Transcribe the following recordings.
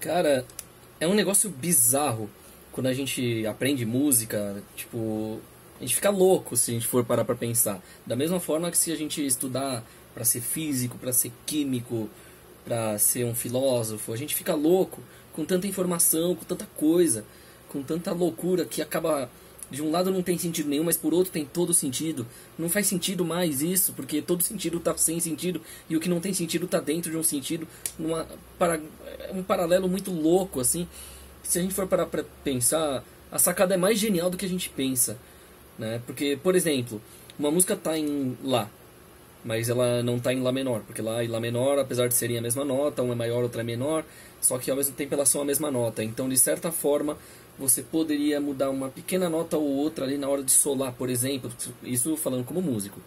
Cara, é um negócio bizarro quando a gente aprende música, tipo, a gente fica louco se a gente for parar pra pensar. Da mesma forma que se a gente estudar pra ser físico, pra ser químico, pra ser um filósofo, a gente fica louco com tanta informação, com tanta coisa, com tanta loucura que acaba de um lado não tem sentido nenhum, mas por outro tem todo sentido. Não faz sentido mais isso, porque todo sentido está sem sentido e o que não tem sentido está dentro de um sentido, um paralelo muito louco assim. Se a gente for parar para pensar, a sacada é mais genial do que a gente pensa, né? Porque, por exemplo, uma música está em lá, mas ela não está em lá menor, porque lá e lá menor, apesar de serem a mesma nota, uma é maior, outra é menor, só que ao mesmo tempo elas são a mesma nota. Então, de certa forma, você poderia mudar uma pequena nota ou outra ali na hora de solar, por exemplo, isso falando como músico.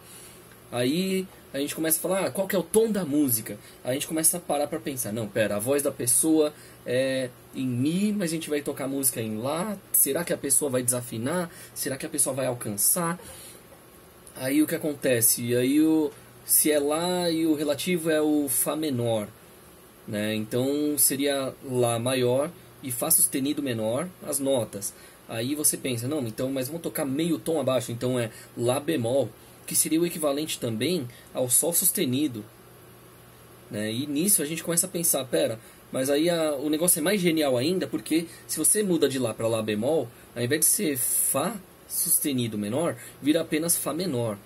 Aí a gente começa a falar, qual que é o tom da música? Aí a gente começa a parar para pensar, não, pera, a voz da pessoa é em mi, mas a gente vai tocar a música em lá, será que a pessoa vai desafinar? Será que a pessoa vai alcançar? Aí o que acontece? Se é lá e o relativo é o fá menor, né? Então seria lá maior e fá sustenido menor as notas. Aí você pensa, não, então, mas vamos tocar meio tom abaixo, então é lá bemol, que seria o equivalente também ao sol sustenido, né? E nisso a gente começa a pensar, pera, mas aí o negócio é mais genial ainda, porque se você muda de lá para lá bemol, ao invés de ser fá sustenido menor, vira apenas fá menor,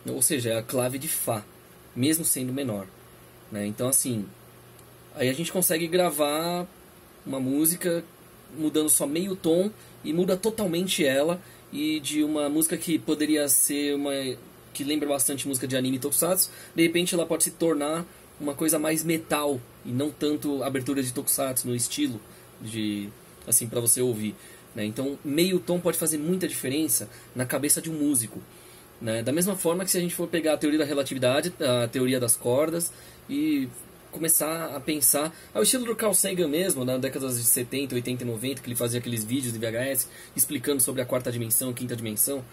ou seja, é a clave de fá, mesmo sendo menor, né? Então assim, aí a gente consegue gravar uma música mudando só meio tom e muda totalmente ela, e de uma música que poderia ser uma que lembra bastante música de anime tokusatsu, de repente ela pode se tornar uma coisa mais metal e não tanto abertura de tokusatsu no estilo de assim para você ouvir, né? Então meio tom pode fazer muita diferença na cabeça de um músico, né? Da mesma forma que se a gente for pegar a teoria da relatividade, a teoria das cordas e começar a pensar ao estilo do Carl Sagan mesmo, na décadas de 70, 80 e 90, que ele fazia aqueles vídeos de VHS explicando sobre a quarta dimensão, quinta dimensão.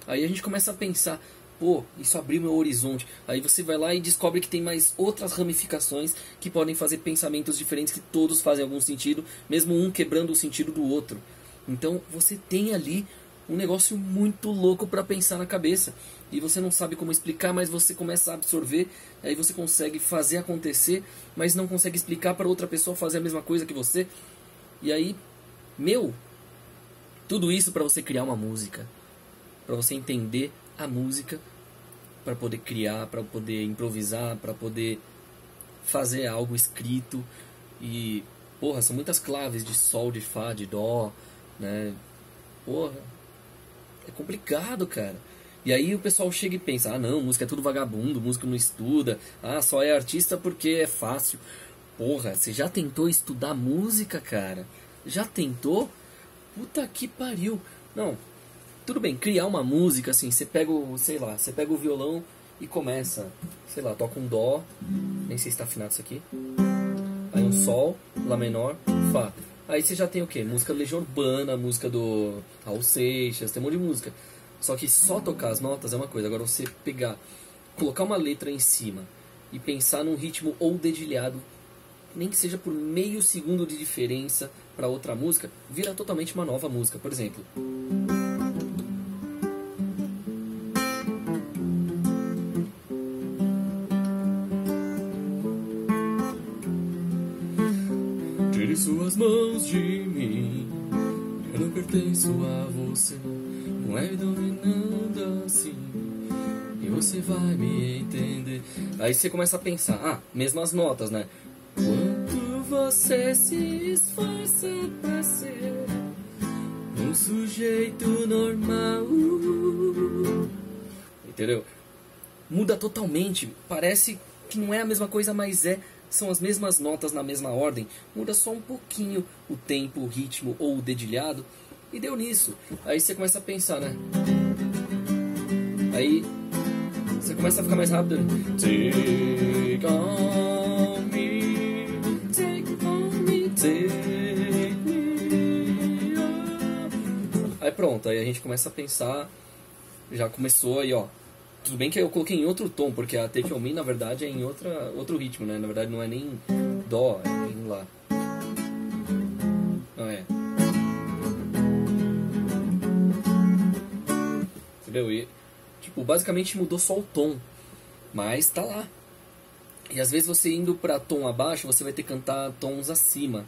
Aí a gente começa a pensar, pô, isso abriu meu horizonte. Aí você vai lá e descobre que tem mais outras ramificações que podem fazer pensamentos diferentes que todos fazem algum sentido, mesmo um quebrando o sentido do outro. Então você tem ali um negócio muito louco para pensar na cabeça. E você não sabe como explicar, mas você começa a absorver, aí você consegue fazer acontecer, mas não consegue explicar para outra pessoa fazer a mesma coisa que você. E aí, tudo isso para você criar uma música, para você entender a música, para poder criar, para poder improvisar, para poder fazer algo escrito. E, porra, são muitas claves de sol, de fá, de dó, né? Porra, é complicado, cara. E aí o pessoal chega e pensa, não, música é tudo vagabundo, música não estuda, só é artista porque é fácil. Porra, você já tentou estudar música, cara? Já tentou? Puta que pariu. Não, tudo bem, criar uma música, assim, você pega você pega o violão e começa, toca um dó, nem sei se está afinado isso aqui, aí um sol, lá menor, fá. Aí você já tem o quê? Música do Legião Urbana, música do Raul Seixas, tem um monte de música. Só que só tocar as notas é uma coisa. Agora você pegar, colocar uma letra em cima e pensar num ritmo ou dedilhado, nem que seja por meio segundo de diferença para outra música, vira totalmente uma nova música. Por exemplo, tire suas mãos de mim, eu não pertenço a você. Não é dominando assim, e você vai me entender. Aí você começa a pensar, mesmas notas, né? Quanto você se esforça pra ser um sujeito normal. Entendeu? Muda totalmente, parece que não é a mesma coisa, mas são as mesmas notas na mesma ordem. Muda só um pouquinho o tempo, o ritmo ou o dedilhado. E deu nisso. Aí você começa a pensar, né? Aí você começa a ficar mais rápido. Take on me, take on me, take me on. Aí pronto, aí a gente começa a pensar. Já começou aí, ó. Tudo bem que eu coloquei em outro tom, porque a Take On Me na verdade é em outro ritmo, né? Na verdade não é nem Dó, é em Lá. entendeu? E, tipo, basicamente mudou só o tom, mas tá lá. E às vezes você indo pra tom abaixo, você vai ter que cantar tons acima,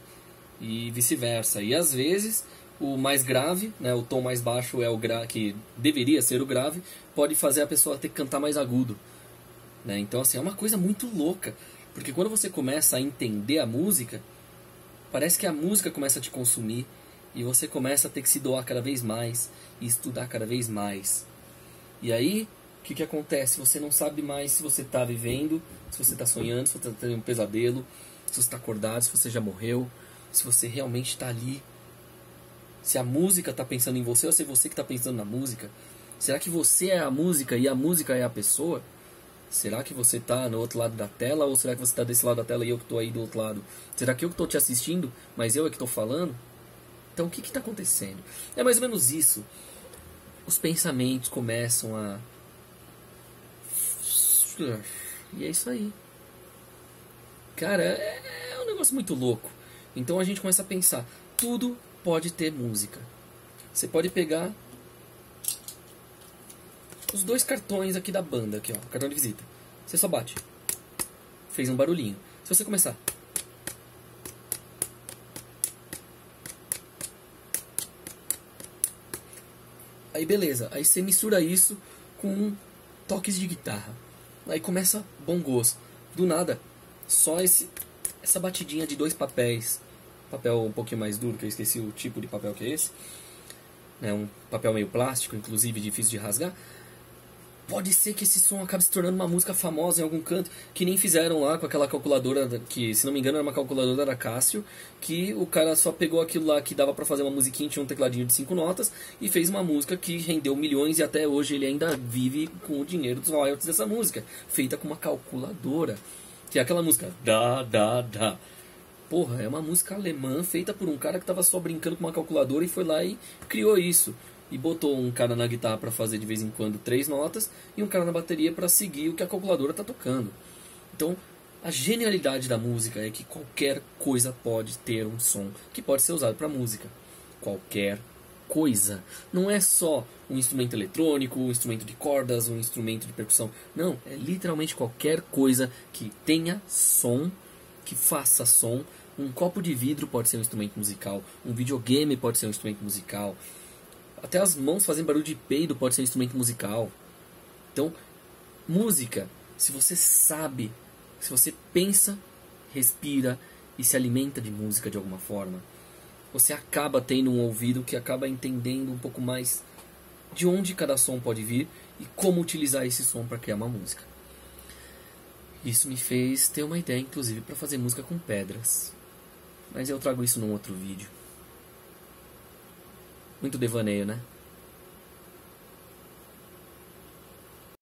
e vice-versa. E às vezes o mais grave, né, o tom mais baixo é o que deveria ser o grave, pode fazer a pessoa ter que cantar mais agudo, né? Então assim, é uma coisa muito louca, porque quando você começa a entender a música, parece que a música começa a te consumir e você começa a ter que se doar cada vez mais e estudar cada vez mais. E aí, o que acontece? Você não sabe mais se você está vivendo, se você está sonhando, se você está tendo um pesadelo, se você está acordado, se você já morreu, se você realmente está ali. Se a música está pensando em você ou se é você que está pensando na música. Será que você é a música e a música é a pessoa? Será que você está no outro lado da tela ou será que você está desse lado da tela e eu que estou aí do outro lado? Será que eu que estou te assistindo, mas eu é que estou falando? Então o que está acontecendo? É mais ou menos isso. Os pensamentos começam a... E é isso aí. Cara, é um negócio muito louco. Então a gente começa a pensar, tudo pode ter música. Você pode pegar os 2 cartões aqui da banda, aqui ó, cartão de visita. Você só bate. Fez um barulhinho. Se você começar... Aí beleza, aí você mistura isso com toques de guitarra. Aí começa bongos. Do nada, só essa batidinha de 2 papéis. Papel um pouquinho mais duro, que eu esqueci o tipo de papel que é esse. É um papel meio plástico, inclusive difícil de rasgar. Pode ser que esse som acabe se tornando uma música famosa em algum canto, que nem fizeram lá com aquela calculadora, que se não me engano era uma calculadora da Casio, que o cara só pegou aquilo lá que dava pra fazer uma musiquinha, tinha um tecladinho de 5 notas, e fez uma música que rendeu milhões e até hoje ele ainda vive com o dinheiro dos royalties dessa música, feita com uma calculadora, que é aquela música da, da, da. Porra, é uma música alemã feita por um cara que tava só brincando com uma calculadora e foi lá e criou isso. E botou um cara na guitarra para fazer de vez em quando 3 notas e um cara na bateria para seguir o que a calculadora tá tocando. Então, a genialidade da música é que qualquer coisa pode ter um som que pode ser usado para música. Qualquer coisa. Não é só um instrumento eletrônico, um instrumento de cordas, um instrumento de percussão. Não, é literalmente qualquer coisa que tenha som, que faça som. Um copo de vidro pode ser um instrumento musical, um videogame pode ser um instrumento musical. Até as mãos fazendo barulho de peido pode ser um instrumento musical. Então, música, se você sabe, se você pensa, respira e se alimenta de música de alguma forma, você acaba tendo um ouvido que acaba entendendo um pouco mais de onde cada som pode vir e como utilizar esse som para criar uma música. Isso me fez ter uma ideia, inclusive, para fazer música com pedras. Mas eu trago isso num outro vídeo. Muito devaneio, né?